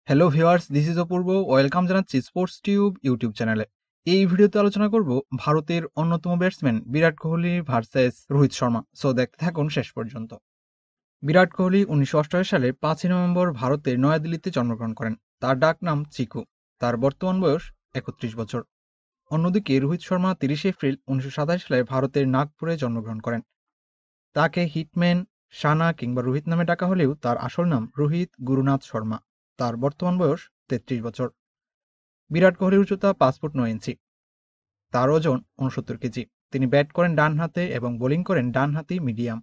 Hello viewers, this is Apurba. Welcome জানাচ্ছি sports tube YouTube চ্যানেলে। এই ভিডিওতে আলোচনা করব ভারতের অন্যতম batsman Virat Kohli versus Rohit Sharma. So দেখতে থাকুন শেষ পর্যন্ত। বিরাট কোহলি 1988 সালে 5ই নভেম্বর ভারতের নয়াদিল্লিতে জন্মগ্রহণ করেন। তার ডাক নাম চিকু। তার বর্তমান বয়স 31 বছর। অন্যদিকে রোহিত শর্মা 30 এপ্রিল 1927 সালে ভারতের নাগপুরে জন্মগ্রহণ করেন। তাকে হিটম্যান, সানা কিংবা রোহিত নামে ডাকা হলেও তার আসল নাম রোহিত গুরুনাথ শর্মা। তার বর্তমান বয়স 33 বছর। বিরাট কোহলির উচ্চতা 5 ফুট 9 ইঞ্চি। তার ওজন 69 কেজি। তিনি ব্যাট করেন ডান হাতে এবং বোলিং করেন ডানহাতি মিডিয়াম।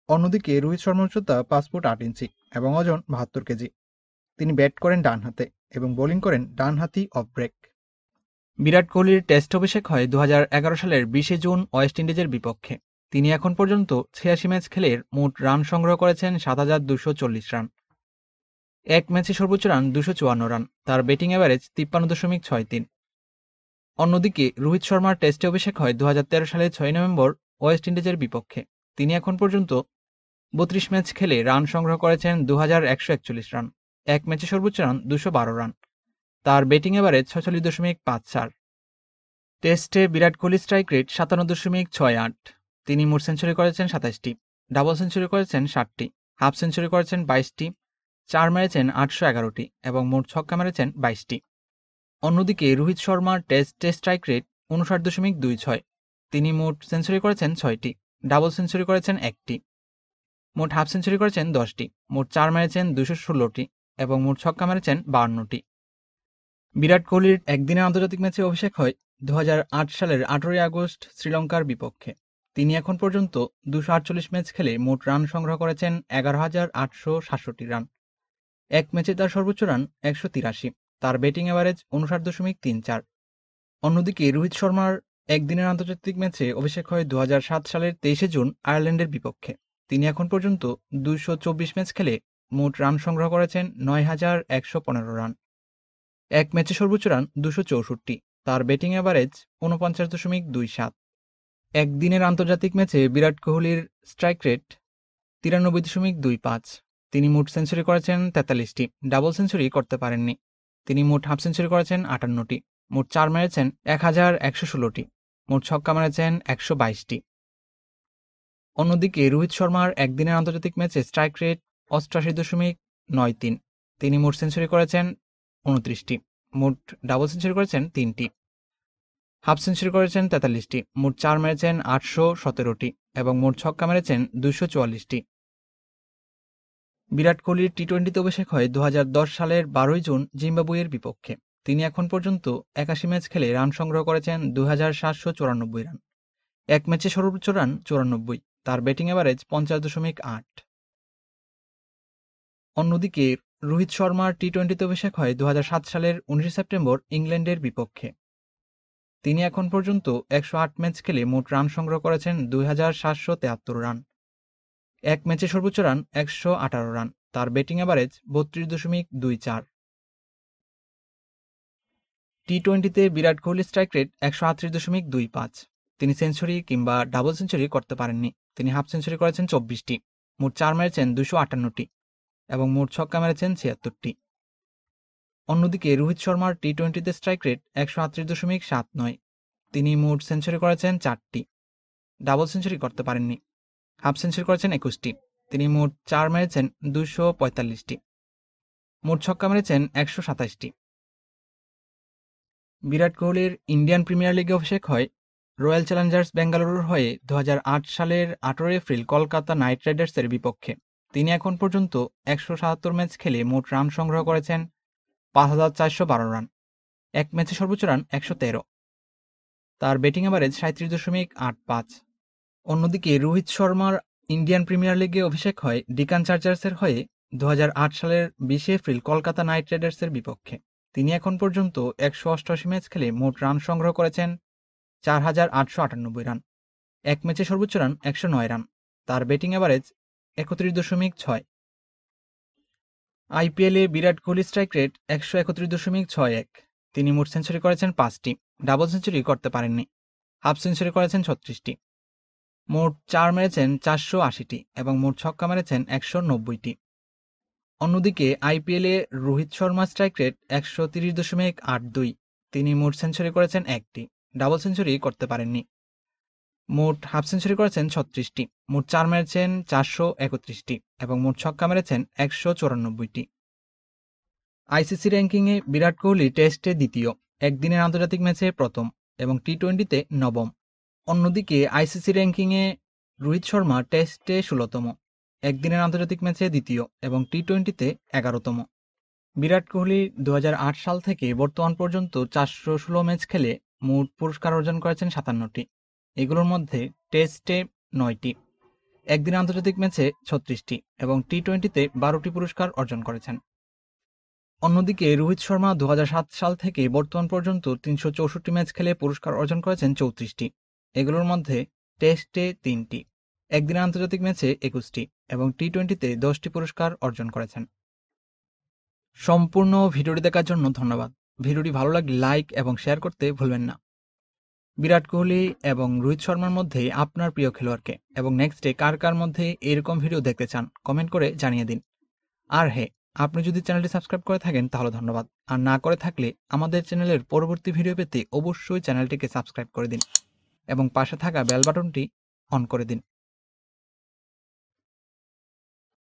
অন্যদিকে রোহিত শর্মার উচ্চতা 5 ফুট 8 ইঞ্চি এবং ওজন 72 কেজি। তিনি ব্যাট করেন ডান হাতে এবং বোলিং করেন ডানহাতি অফ ব্রেক। বিরাট কোহলির টেস্ট অভিষেক হয় 2011 সালের 20 জুন ওয়েস্ট ইন্ডিজের বিপক্ষে। তিনি এখন পর্যন্ত 86 ম্যাচ খেলে মোট রান সংগ্রহ করেছেন 7,240 রান। এক ম্যাচে সর্বোচ্চ রান 254 রান। তার ব্যাটিং এভারেজ 53.63। অন্যদিকে রোহিত শর্মার টেস্টে অভিষেক হয় 2013 সালের 6 নভেম্বর ওয়েস্ট ইন্ডিজের বিপক্ষে। তিনি এখন পর্যন্ত 32 ম্যাচ খেলে রান সংগ্রহ করেছেন 2141 রান। এক ম্যাচে সর্বোচ্চ রান 212 রান। তার ব্যাটিং এভারেজ 46.54। টেস্টে বিরাট কোহলি স্ট্রাইক রেট 57.68। তিনি মোট সেঞ্চুরি করেছেন 27টি, ডাবল সেঞ্চুরি করেছেন 60টি, হাফ সেঞ্চুরি করেছেন 22টি, 4 মেরেছেন 811টি এবং মোট ছক্কা মেরেছেন 22টি। অন্যদিকে রোহিত শর্মার টেস্টে স্ট্রাইক রেট 59.26। তিনি মোট সেঞ্চুরি করেছেন 6টি, ডাবল সেঞ্চুরি করেছেন 1টি, মোট হাফ সেঞ্চুরি করেছেন 10টি, মোট 4 মেরেছেন 216টি এবং মোট ছক্কা মেরেছেন 52টি। বিরাট কোহলির একদিনের আন্তর্জাতিক ম্যাচে অভিষেক হয় 2008 সালের 18 আগস্ট শ্রীলঙ্কার বিপক্ষে। তিনি এখন পর্যন্ত 248 ম্যাচ খেলে মোট রান সংগ্রহ করেছেন 11,867 রান। এক ম্যাচে তার সর্বোচ্চ রান 183। তার ব্যাটিং এভারেজ 59.34। অন্যদিকে রোহিত শর্মার একদিনের আন্তর্জাতিক ম্যাচে অভিষেক হয় 2007 সালের 23 জুন আয়ারল্যান্ডের বিপক্ষে। তিনি এখন পর্যন্ত 224 ম্যাচ খেলে মোট রান সংগ্রহ করেছেন 9,115 রান। এক ম্যাচে সর্বোচ্চ রান 264। তার ব্যাটিং এভারেজ 49.27। একদিনের আন্তর্জাতিক ম্যাচে বিরাট কোহলির স্ট্রাইক রেট 93.25। তিনি মোট সেঞ্চুরি করেছেন 43টি, ডাবল সেঞ্চুরি করতে পারেননি। তিনি মোট হাফ সেঞ্চুরি করেছেন 58টি, মোট 4 মেরেছেন 1116টি, মোট ছক্কা মেরেছেন 122টি। অন্যদিকে রোহিত শর্মার একদিনের আন্তর্জাতিক ম্যাচে স্ট্রাইক রেট 88.93। তিনি মোট সেঞ্চুরি করেছেন 29টি, মোট ডাবল সেঞ্চুরি করেছেন 3টি, হাফ সেঞ্চুরি করেছেন 43টি, মোট 4 মেরেছেন 817টি এবং মোট ছক্কা মেরেছেন 244টি। বিরাট কোহলির টি-20তে অভিষেক হয় 2010 সালের 12 জুন জিম্বাবুয়ের বিপক্ষে। তিনি এখন পর্যন্ত 81 ম্যাচ খেলে রান সংগ্রহ করেছেন 2,794 রান। এক ম্যাচে সর্বোচ্চ রান 94। তার ব্যাটিং এভারেজ 50.8। অন্যদিকে রোহিত শর্মার টি-20তে অভিষেক হয় 2007 সালের 19 সেপ্টেম্বর ইংল্যান্ডের বিপক্ষে। তিনি এখন পর্যন্ত 108 ম্যাচ খেলে মোট রান সংগ্রহ করেছেন 2,773 রান। এক ম্যাচে সর্বোচ্চ রান 118 রান। তার ব্যাটিং এভারেজ 32.24। টি-20তে বিরাট কোহলির স্ট্রাইক রেট 138.25। তিনি সেঞ্চুরি কিংবা ডাবল সেঞ্চুরি করতে পারেননি। তিনি হাফ সেঞ্চুরি করেছেন 24টি, মোট 4 মেরেছেন 258টি এবং মোট ছক্কা মেরেছেন 76টি। অন্যদিকে রোহিত শর্মার টি-20তে স্ট্রাইক রেট 138.79। তিনি মোট সেঞ্চুরি করেছেন 4টি, ডাবল সেঞ্চুরি করতে পারেননি। হাফ সেঞ্চুরি করেছেন 21টি। তিনি মোট 4 মেরেছেন 245টি, মোট ছক্কা মেরেছেন 127টি। বিরাট কোহলির ইন্ডিয়ান প্রিমিয়ার লিগে অভিষেক হয় রয়্যাল চ্যালেঞ্জার্স বেঙ্গালুরুর হয়ে 2008 সালের 18 এপ্রিল কলকাতা নাইট রাইডার্সের বিপক্ষে। তিনি এখন পর্যন্ত 177 ম্যাচ খেলে মোট রান সংগ্রহ করেছেন 5,412 রান। এক ম্যাচে সর্বোচ্চ রান 113। তার ব্যাটিং এভারেজ 37.85। অন্যদিকে রোহিত শর্মার ইন্ডিয়ান প্রিমিয়ার লিগে অভিষেক হয় ডিকান চার্জার্সের হয়ে 2008 সালের 20 এপ্রিল কলকাতা নাইট রাইডার্সের বিপক্ষে। তিনি এখন পর্যন্ত 188 ম্যাচ খেলে মোট রান সংগ্রহ করেছেন 4,898 রান। এক ম্যাচে সর্বোচ্চ রান 109 রান। তার ব্যাটিং এভারেজ 31.6। আইপিএলে বিরাট কোহলি স্ট্রাইক রেট 131.61। তিনি মোট সেঞ্চুরি করেছেন 5টি, ডাবল সেঞ্চুরি করতে পারেননি। হাফ সেঞ্চুরি করেছেন 36টি, মোট 4 মেরেছেন 480টি এবং মোট ছক্কা মেরেছেন 190টি। অন্যদিকে আইপিএলে রোহিত শর্মা স্ট্রাইক রেট 130.82। তিনি মোট সেঞ্চুরি করেছেন একটি, ডাবল সেঞ্চুরি করতে পারেননি। মোট হাফ সেঞ্চুরি করেছেন 36টি, মোট 4 মেরেছেন 431টি এবং মোট ছক্কা মেরেছেন 194টি। আইসিসি র্যাঙ্কিংয়ে বিরাট কোহলি টেস্টে দ্বিতীয়, একদিনের আন্তর্জাতিক ম্যাচে প্রথম এবং টি-20তে নবম। অন্যদিকে আইসিসি র্যাঙ্কিংয়ে রোহিত শর্মা টেস্টে 16তম, একদিনের আন্তর্জাতিক ম্যাচে দ্বিতীয় এবং টি-20তে 11তম। বিরাট কোহলি 2008 সাল থেকে বর্তমান পর্যন্ত 416 ম্যাচ খেলে মোট পুরস্কার অর্জন করেছেন 57টি। এগুলোর মধ্যে টেস্টে 9টি, একদিন আন্তর্জাতিক ম্যাচে 36টি এবং টি-20তে 12টি পুরস্কার অর্জন করেছেন। অন্যদিকে রোহিত শর্মা 2007 সাল থেকে বর্তমান পর্যন্ত 364 ম্যাচ খেলে পুরস্কার অর্জন করেছেন 34টি। এগুলোর মধ্যে টেস্টে 3টি, একদিন আন্তর্জাতিক ম্যাচে 21টি এবং টি-20তে 10টি পুরস্কার অর্জন করেছেন। সম্পূর্ণ ভিডিওটি দেখার জন্য ধন্যবাদ। ভিডিওটি ভালো লাগলে লাইক এবং শেয়ার করতে ভুলবেন না। বিরাট কোহলি এবং রোহিত শর্মার মধ্যে আপনার প্রিয় খেলোয়াড়কে এবং নেক্সটে কার কার মধ্যে এরকম ভিডিও দেখতে চান কমেন্ট করে জানিয়ে দিন। আর হ্যাঁ, আপনি যদি চ্যানেলটি সাবস্ক্রাইব করে থাকেন তাহলে ধন্যবাদ, আর না করে থাকলে আমাদের চ্যানেলের পরবর্তী ভিডিও পেতে অবশ্যই চ্যানেলটিকে সাবস্ক্রাইব করে দিন এবং পাশে থাকা বেল বাটনটি অন করে দিন।